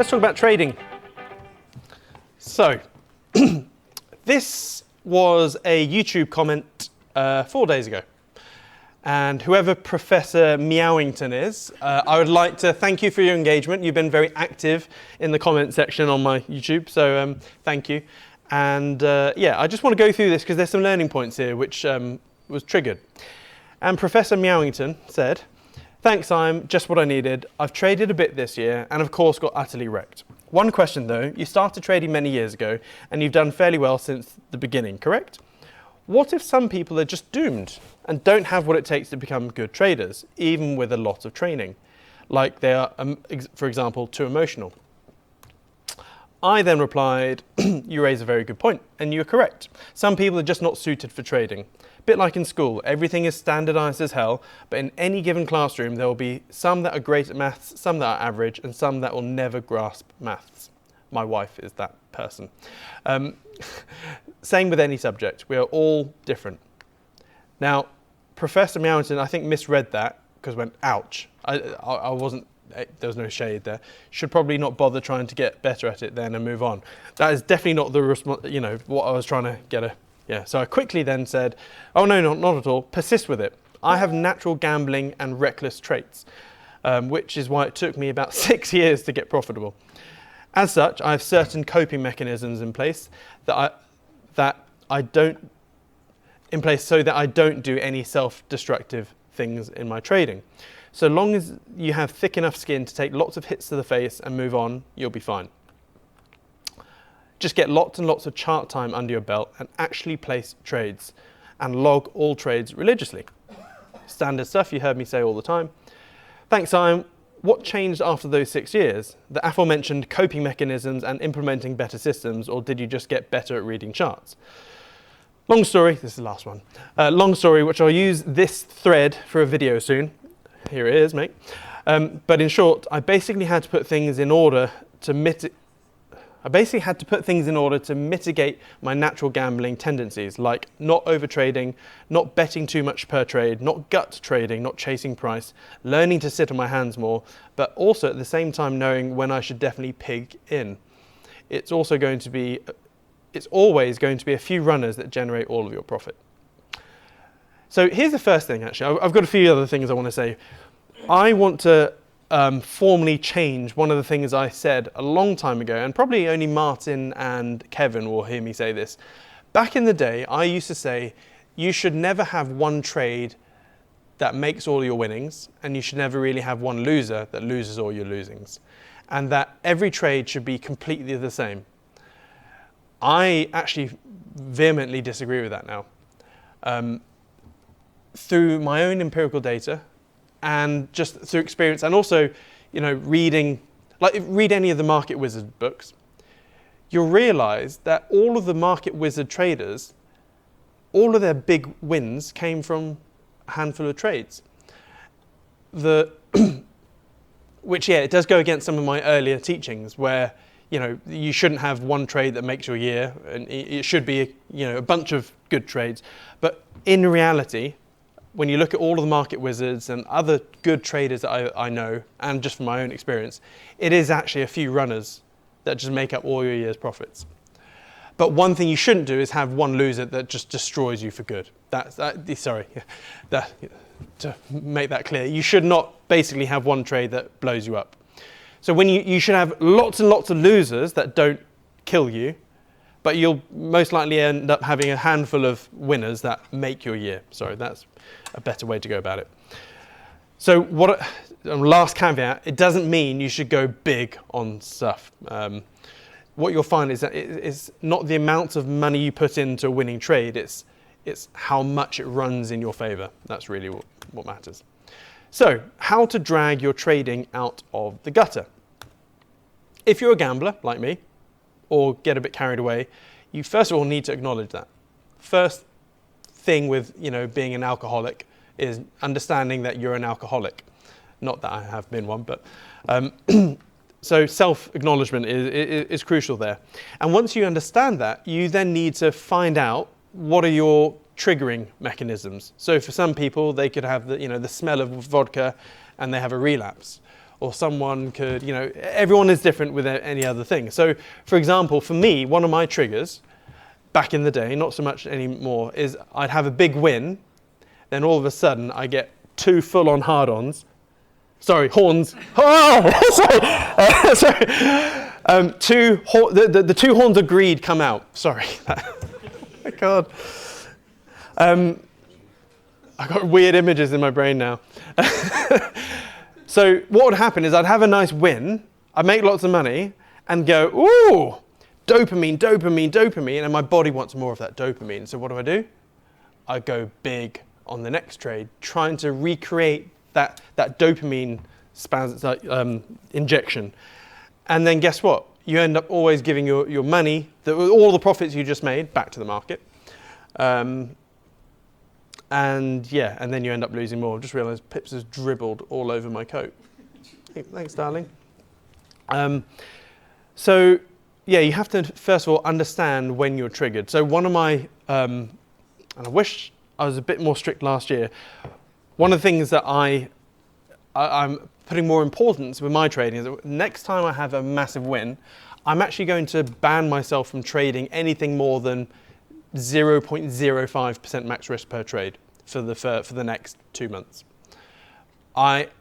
Let's talk about trading. So, this was a YouTube comment 4 days ago. And whoever Professor Meowington is, I would like to thank you for your engagement. You've been very active in the comment section on my YouTube, so thank you. And yeah, I just want to go through this because there's some learning points here which was triggered. And Professor Meowington said, "Thanks, Siam, just what I needed. I've traded a bit this year and of course got utterly wrecked. One question though, you started trading many years ago and you've done fairly well since the beginning, correct? What if some people are just doomed and don't have what it takes to become good traders, even with a lot of training? Like they are, for example, too emotional?" I then replied, "You raise a very good point, and you're correct. Some people are just not suited for trading. A bit like in school, everything is standardized as hell, but in any given classroom, there will be some that are great at maths, some that are average, and some that will never grasp maths." My wife is that person. Same with any subject. We are all different. Now, Professor Meowington, I think, misread that because went, ouch. I wasn't, there was no shade there. Should probably not bother trying to get better at it then and move on. That is definitely not the what I was trying to get a, yeah. So I quickly then said, "Oh no, not at all. Persist with it. I have natural gambling and reckless traits, which is why it took me about 6 years to get profitable. As such, I have certain coping mechanisms in place so that I don't do any self-destructive things in my trading. So long as you have thick enough skin to take lots of hits to the face and move on, you'll be fine. Just get lots and lots of chart time under your belt and actually place trades and log all trades religiously." Standard stuff you heard me say all the time. Thanks, Siam. What changed after those 6 years? The aforementioned coping mechanisms and implementing better systems, or did you just get better at reading charts? Long story, this is the last one. Long story, which I'll use this thread for a video soon. Here it is, mate. But in short, I basically had to put things in order to mitigate my natural gambling tendencies, like not overtrading, not betting too much per trade, not gut trading, not chasing price, learning to sit on my hands more, but also at the same time knowing when I should definitely pig in. It's always going to be a few runners that generate all of your profit. So here's the first thing, actually. I've got a few other things I want to say. I want to formally change one of the things I said a long time ago, and probably only Martin and Kevin will hear me say this. Back in the day, I used to say, you should never have one trade that makes all your winnings, and you should never really have one loser that loses all your losings, and that every trade should be completely the same. I actually vehemently disagree with that now. Through my own empirical data and just through experience, and also, read any of the Market Wizard books, you'll realize that all of the Market Wizard traders, all of their big wins came from a handful of trades. Which, yeah, it does go against some of my earlier teachings where, you shouldn't have one trade that makes your year, and it should be, a bunch of good trades. But in reality, when you look at all of the Market Wizards and other good traders that I know, and just from my own experience, it is actually a few runners that just make up all your year's profits. But one thing you shouldn't do is have one loser that just destroys you for good. To make that clear, you should not basically have one trade that blows you up. So when you should have lots and lots of losers that don't kill you, but you'll most likely end up having a handful of winners that make your year. Sorry, that's a better way to go about it. So last caveat, it doesn't mean you should go big on stuff. What you'll find is that it's not the amount of money you put into a winning trade, it's how much it runs in your favor. That's really what matters. So, how to drag your trading out of the gutter. If you're a gambler, like me, or get a bit carried away, you first of all need to acknowledge that. First thing with being an alcoholic is understanding that you're an alcoholic. Not that I have been one, but so self-acknowledgement is crucial there. And once you understand that, you then need to find out what are your triggering mechanisms. So for some people, they could have the smell of vodka and they have a relapse. or someone could, everyone is different with any other thing. So for example, for me, one of my triggers back in the day, not so much anymore, is I'd have a big win, then all of a sudden I get 2 full-on hard-ons. Sorry, horns. Oh, sorry. Sorry. The 2 horns of greed come out. Sorry. Oh, God. I've got weird images in my brain now. So what would happen is I'd have a nice win, I'd make lots of money, and go, ooh, dopamine, dopamine, dopamine, and my body wants more of that dopamine. So what do? I go big on the next trade, trying to recreate that dopamine injection. And then guess what? You end up always giving your money, all the profits you just made, back to the market. And then you end up losing more. Just realised Pips has dribbled all over my coat. Thanks, darling. So you have to first of all understand when you're triggered. So one of my, and I wish I was a bit more strict last year. One of the things that I'm putting more importance with my trading is that next time I have a massive win, I'm actually going to ban myself from trading anything more than 0.05% max risk per trade for the next 2 months.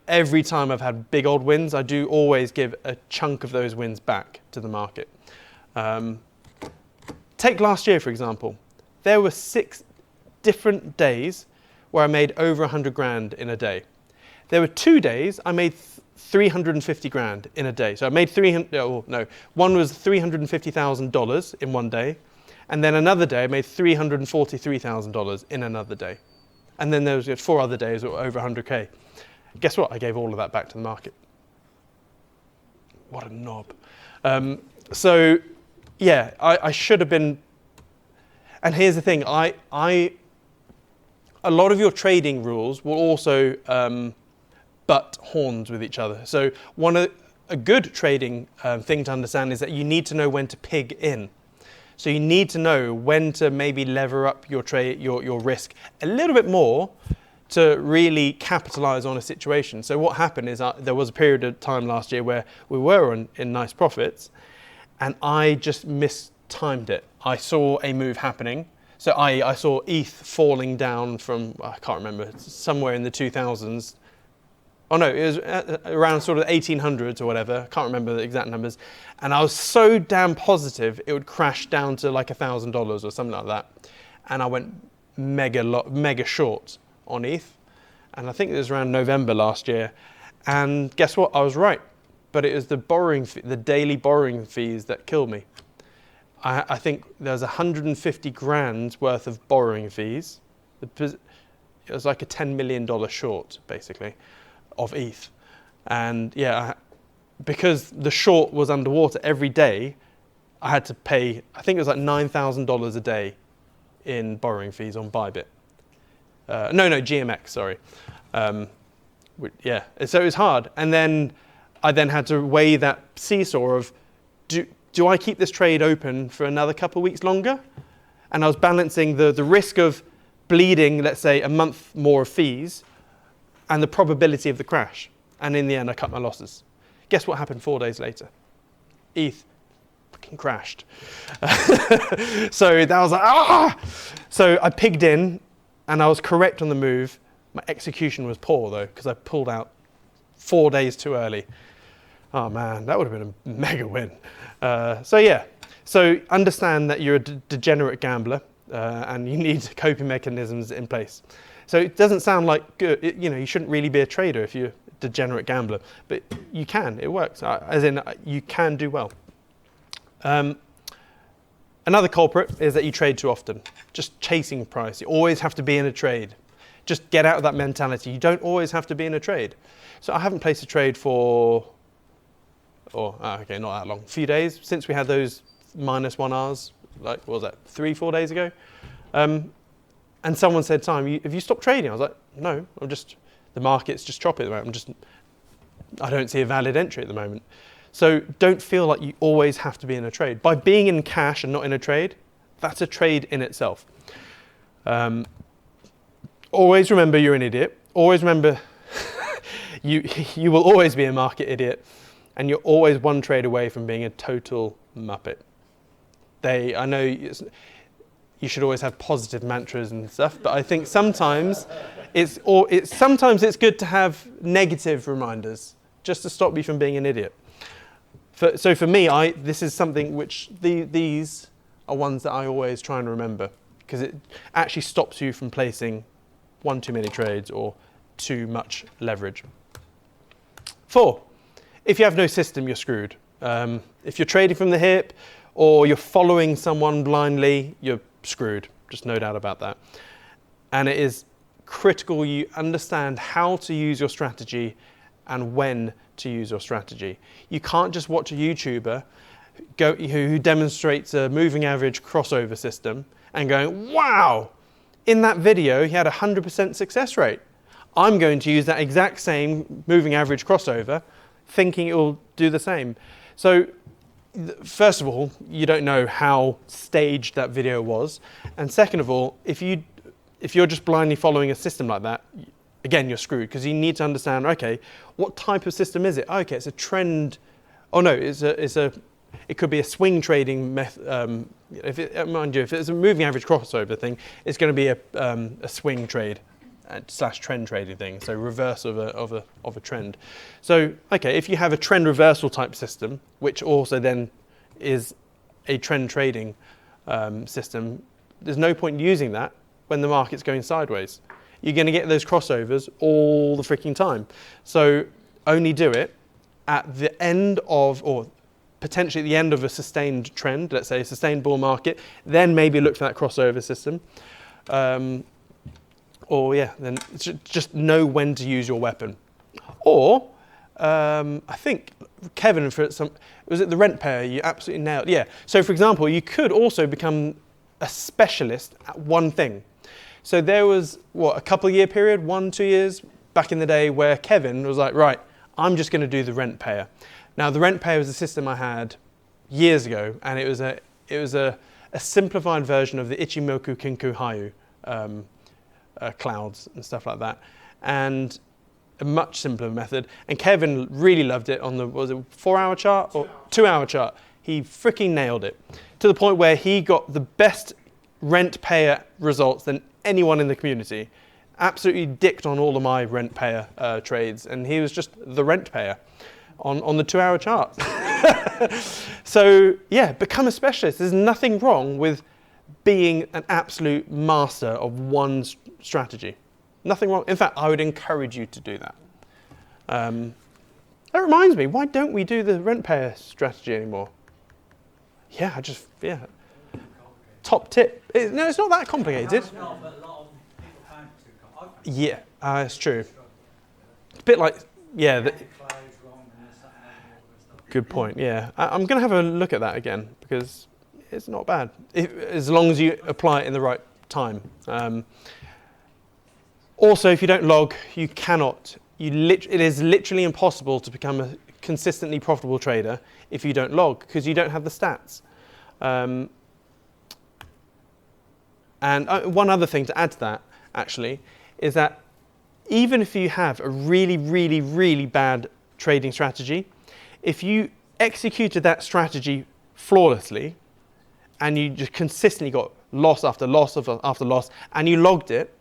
Every time I've had big old wins, I do always give a chunk of those wins back to the market. Take last year, for example. There were 6 different days where I made over 100 grand in a day. There were 2 days I made 350 grand in a day. So I made one was $350,000 in one day. And then another day I made $343,000 in another day. And then there was 4 other days that were over 100K. Guess what? I gave all of that back to the market. What a knob. I should have been. And here's the thing, a lot of your trading rules will also butt horns with each other. So a good trading thing to understand is that you need to know when to pig in. So you need to know when to maybe lever up your risk a little bit more to really capitalize on a situation. So what happened is there was a period of time last year where we were in nice profits, and I just mistimed it. I saw a move happening. So I saw ETH falling down from, I can't remember, somewhere in the 2000s. Oh no, it was around sort of 1800s or whatever. I can't remember the exact numbers. And I was so damn positive it would crash down to like $1,000 or something like that. And I went mega short on ETH. And I think it was around November last year. And guess what? I was right. But it was the daily borrowing fees that killed me. I think there's 150 grand worth of borrowing fees. It was like a $10 million short, basically, of ETH. And because the short was underwater every day, I had to pay, I think it was like $9,000 a day in borrowing fees on Bybit. GMX, sorry. So it was hard. And then I had to weigh that seesaw of, do I keep this trade open for another couple of weeks longer? And I was balancing the risk of bleeding, let's say, a month more of fees and the probability of the crash. And in the end, I cut my losses. Guess what happened 4 days later? ETH fucking crashed. So that was like, So I pigged in and I was correct on the move. My execution was poor though, because I pulled out 4 days too early. Oh man, that would have been a mega win. So understand that you're a degenerate gambler and you need coping mechanisms in place. So it doesn't sound like good. You shouldn't really be a trader if you're a degenerate gambler, but you can. It works. As in, you can do well. Another culprit is that you trade too often. Just chasing price. You always have to be in a trade. Just get out of that mentality. You don't always have to be in a trade. So I haven't placed a trade for. Not that long. A few days since we had those -1 hours, like, what was that, 3-4 days ago? And someone said, "Time, have you stopped trading?" I was like, "No, the market's just choppy at the moment. I don't see a valid entry at the moment." So don't feel like you always have to be in a trade. By being in cash and not in a trade, that's a trade in itself. Always remember you're an idiot. Always remember you will always be a market idiot, and you're always one trade away from being a total muppet. I know you should always have positive mantras and stuff, but I think sometimes sometimes it's good to have negative reminders just to stop you from being an idiot. So for me, this is something which these are ones that I always try and remember, because it actually stops you from placing one too many trades or too much leverage. 4, if you have no system, you're screwed. If you're trading from the hip or you're following someone blindly, you're screwed. Just no doubt about that. And it is critical you understand how to use your strategy and when to use your strategy. You can't just watch a YouTuber who demonstrates a moving average crossover system and going, wow, in that video he had a 100% success rate. I'm going to use that exact same moving average crossover thinking it will do the same. So first of all, you don't know how staged that video was. And second of all, if you're just blindly following a system like that, again, you're screwed, because you need to understand, okay, what type of system is it? Okay, it's a trend. Oh no, it could be a swing trading method. Mind you, if it's a moving average crossover thing, it's going to be a swing trade / trend trading thing, so reverse of a trend. So okay, if you have a trend reversal type system, which also then is a trend trading system, there's no point using that when the market's going sideways. You're going to get those crossovers all the freaking time. So only do it at the end of, or potentially at the end of a sustained trend, let's say a sustained bull market, then maybe look for that crossover system. Or yeah, then just know when to use your weapon. Or I think Kevin, was it the rent payer? You absolutely nailed. Yeah. So for example, you could also become a specialist at one thing. So there was a couple of year period, 1-2 years back in the day, where Kevin was like, right, I'm just going to do the rent payer. Now the rent payer was a system I had years ago, and it was a simplified version of the Ichimoku Kinku Hayu. Clouds and stuff like that, and a much simpler method. And Kevin really loved it on the 4-hour chart or 2-hour chart. He freaking nailed it to the point where he got the best rent payer results than anyone in the community. Absolutely dicked on all of my rent payer trades, and he was just the rent payer on the 2-hour chart. So yeah, become a specialist. There's nothing wrong with being an absolute master of one strategy. Nothing wrong. In fact, I would encourage you to do that. That reminds me, why don't we do the rent payer strategy anymore? Yeah, top tip. No, it's not that complicated. Yeah, it's true. It's a bit like, yeah. Good point, yeah. I'm going to have a look at that again, because it's not bad, as long as you apply it in the right time. Also, if you don't log, you cannot. It is literally impossible to become a consistently profitable trader if you don't log, because you don't have the stats. And one other thing to add to that, actually, is that even if you have a really, really, really bad trading strategy, if you executed that strategy flawlessly, and you just consistently got loss after loss after loss, and you logged it,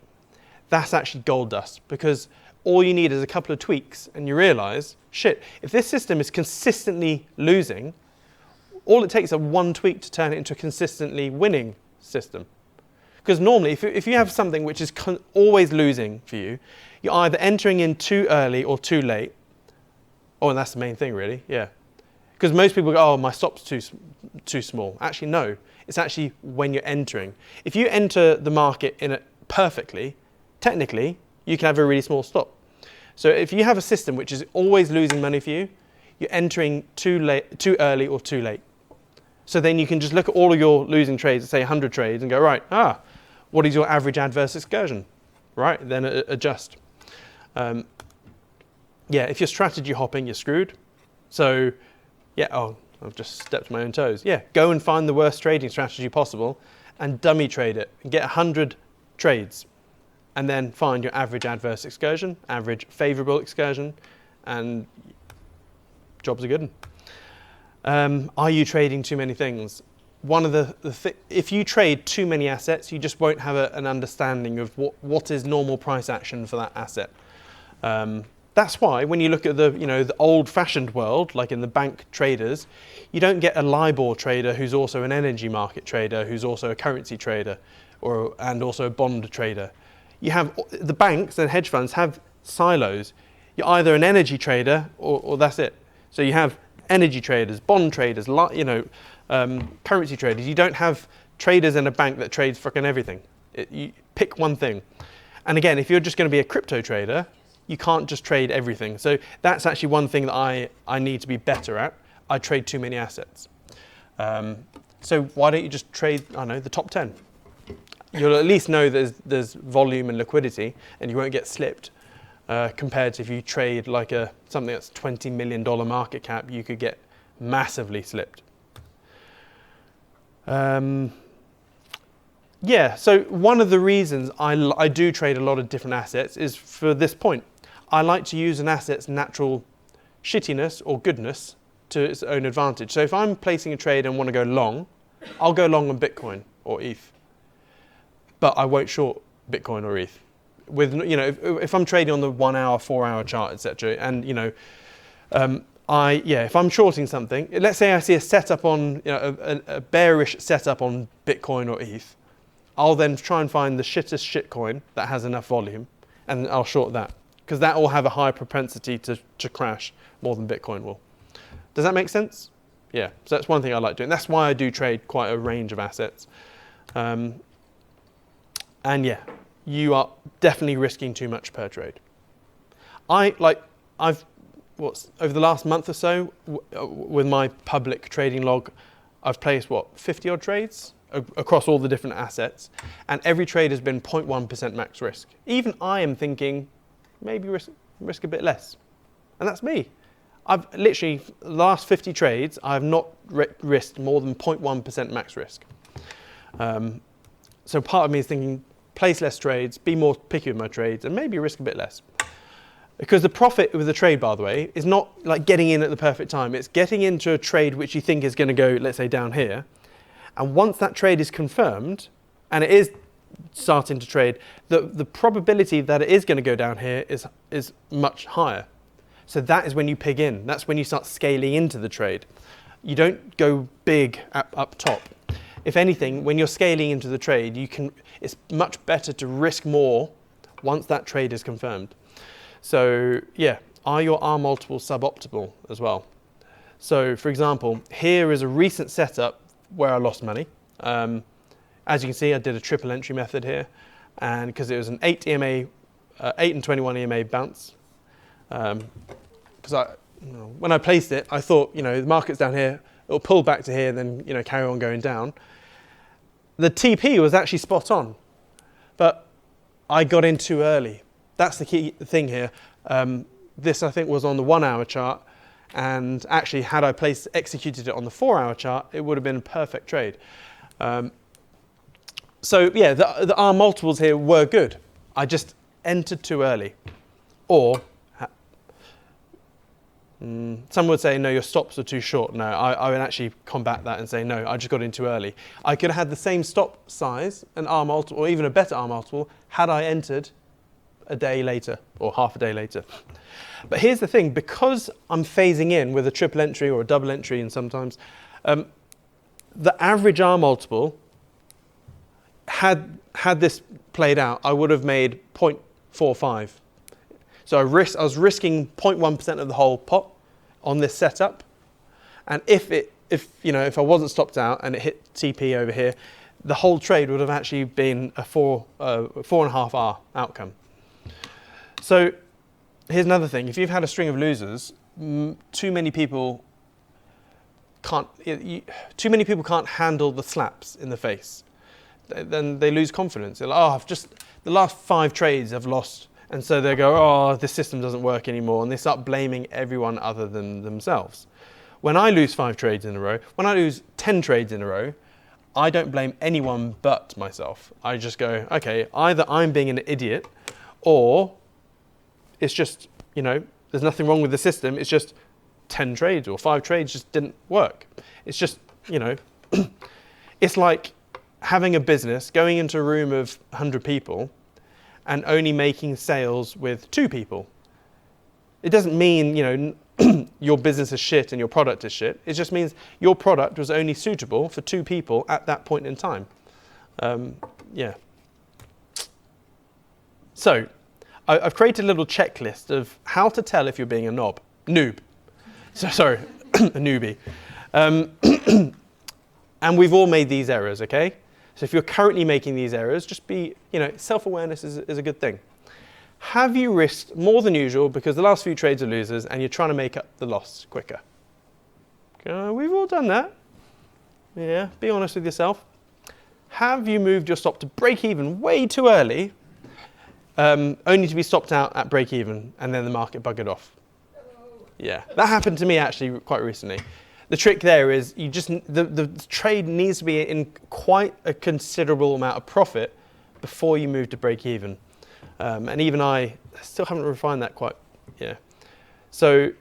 that's actually gold dust, because all you need is a couple of tweaks, and you realize, shit, if this system is consistently losing, all it takes is one tweak to turn it into a consistently winning system. Because normally, if you have something which is always losing for you, you're either entering in too early or too late. Oh, and that's the main thing, really, yeah. Because most people go, oh, my stop's too small. Actually, no. It's actually when you're entering. If you enter the market in it perfectly, technically, you can have a really small stop. So if you have a system which is always losing money for you, you're entering too early or too late. So then you can just look at all of your losing trades, say 100 trades, and go, right, what is your average adverse excursion? Right, then adjust. Yeah, if you're strategy hopping, you're screwed. So yeah, I've just stepped on my own toes. Yeah, go and find the worst trading strategy possible and dummy trade it and get 100 trades and then find your average adverse excursion, average favourable excursion, and jobs are good. Are you trading too many things? One of if you trade too many assets, you just won't have an understanding of what is normal price action for that asset. That's why when you look at the old-fashioned world, like in the bank traders, you don't get a LIBOR trader who's also an energy market trader, who's also a currency trader, and also a bond trader. You have the banks and hedge funds have silos. You're either an energy trader or that's it. So you have energy traders, bond traders, currency traders. You don't have traders in a bank that trades frickin' everything. You pick one thing. And again, if you're just going to be a crypto trader, you can't just trade everything. So that's actually one thing that I need to be better at. I trade too many assets. So why don't you just trade, I don't know, the top 10? You'll at least know there's volume and liquidity, and you won't get slipped. Compared to if you trade like something that's $20 million market cap, you could get massively slipped. Yeah, so one of the reasons I do trade a lot of different assets is for this point. I like to use an asset's natural shittiness or goodness to its own advantage. So if I'm placing a trade and want to go long, I'll go long on Bitcoin or ETH, but I won't short Bitcoin or ETH. If I'm trading on the 1 hour, 4 hour chart, etc., and if I'm shorting something, let's say I see a setup on a bearish setup on Bitcoin or ETH, I'll then try and find the shittest shitcoin that has enough volume, and I'll short that because that will have a high propensity to crash more than Bitcoin will. Does that make sense? Yeah. So that's one thing I like doing. That's why I do trade quite a range of assets, and yeah. You are definitely risking too much per trade. Over the last month or so, with my public trading log, I've placed 50 odd trades across all the different assets, and every trade has been 0.1% max risk. Even I am thinking maybe risk a bit less, and that's me. I've literally the last 50 trades, I've not risked more than 0.1% max risk. So part of me is thinking, place less trades, be more picky with my trades, and maybe risk a bit less. Because the profit with the trade, by the way, is not like getting in at the perfect time. It's getting into a trade which you think is going to go, let's say, down here. And once that trade is confirmed, and it is starting to trade, the probability that it is going to go down here is much higher. So that is when you pig in. That's when you start scaling into the trade. You don't go big up top. If anything, when you're scaling into the trade, it's much better to risk more once that trade is confirmed. So yeah, are your R multiples suboptimal as well? So for example, here is a recent setup where I lost money. As you can see, I did a triple entry method here, and because it was an 8 and 21 EMA bounce. Because when I placed it, I thought, the market's down here, it'll pull back to here, then carry on going down. The TP was actually spot on, but I got in too early. That's the key thing here. This I think was on the 1 hour chart, and actually had I executed it on the 4 hour chart, it would have been a perfect trade. So yeah, the R multiples here were good. I just entered too early, or some would say, no, your stops are too short. No, I would actually combat that and say, no, I just got in too early. I could have had the same stop size, an R multiple, or even a better R multiple, had I entered a day later or half a day later. But here's the thing, because I'm phasing in with a triple entry or a double entry, and sometimes the average R multiple, had this played out, I would have made 0.45. So I was risking 0.1% of the whole pot on this setup, and if I wasn't stopped out and it hit TP over here, the whole trade would have actually been a 4.5 R outcome. So here's another thing: if you've had a string of losers, too many people can't handle the slaps in the face. Then they lose confidence. They're like, the last 5 trades I've lost. And so they go, oh, this system doesn't work anymore. And they start blaming everyone other than themselves. When I lose 5 trades in a row, when I lose 10 trades in a row, I don't blame anyone but myself. I just go, okay, either I'm being an idiot, or it's just, you know, there's nothing wrong with the system. It's just 10 trades or 5 trades just didn't work. It's just, you know, it's like having a business, going into a room of 100 people and only making sales with 2 people. It doesn't mean, you know, your business is shit and your product is shit. It just means your product was only suitable for 2 people at that point in time. Yeah. So I've created a little checklist of how to tell if you're being a noob. So, sorry, a newbie. And we've all made these errors, okay? So if you're currently making these errors, just be, you know, self-awareness is a good thing. Have you risked more than usual because the last few trades are losers and you're trying to make up the loss quicker? We've all done that. Yeah, be honest with yourself. Have you moved your stop to break even way too early, only to be stopped out at break even and then the market buggered off? Yeah, that happened to me actually quite recently. The trick there is you just the trade needs to be in quite a considerable amount of profit before you move to break even. And even I still haven't refined that quite. Yeah. So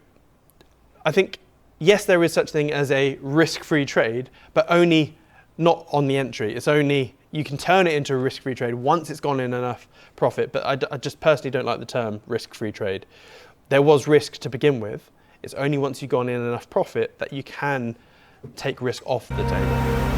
I think, yes, there is such thing as a risk-free trade, but only not on the entry. It's only, you can turn it into a risk-free trade once it's gone in enough profit. But I just personally don't like the term risk-free trade. There was risk to begin with. It's only once you've gone in enough profit that you can take risk off the table.